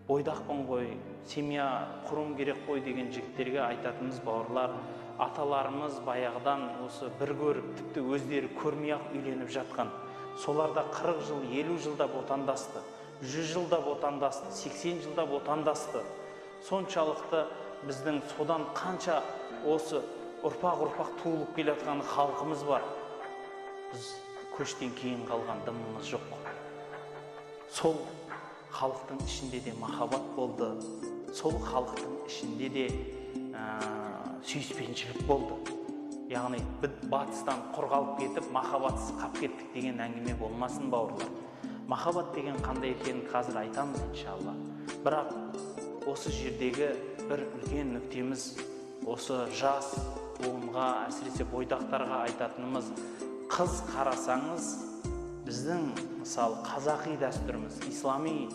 бойдақпын ғой, семья құруым керек қой деген жігіттерге айтатынымыз, бауырлар, аталарымыз баяғыдан осы бір көріп, тіпті өздері көрмей-ақ үйленіп жатқан. Соларда 40 жыл, 50 жылда отандасты, 100 жылда отандасты, 80 жылда отандасты. Соншалықты біздің содан қанша осы ұрпақ туылып келе жатқан халқымыз бар. Біз көштен кейін қалған дымымыз жоқ. Сол халықтың ішінде де махаббат болды. Сол халықтың ішінде де сүйіспеншілік болды. Яғни батыстан құр қалып кетіп, махаббатсыз қап кеттік деген әңгіме болмасын, бауырлар. Махаббат деген қандай екенін қазір айтамыз, иншалла. Бірақ осы жердегі бір үлкен нүктеміз, осы жас буынға, әсіресе бойдақтарға айтатынымыз, қыз қарасаңыз, біздің мысалы қазақи дәстүріміз, ислами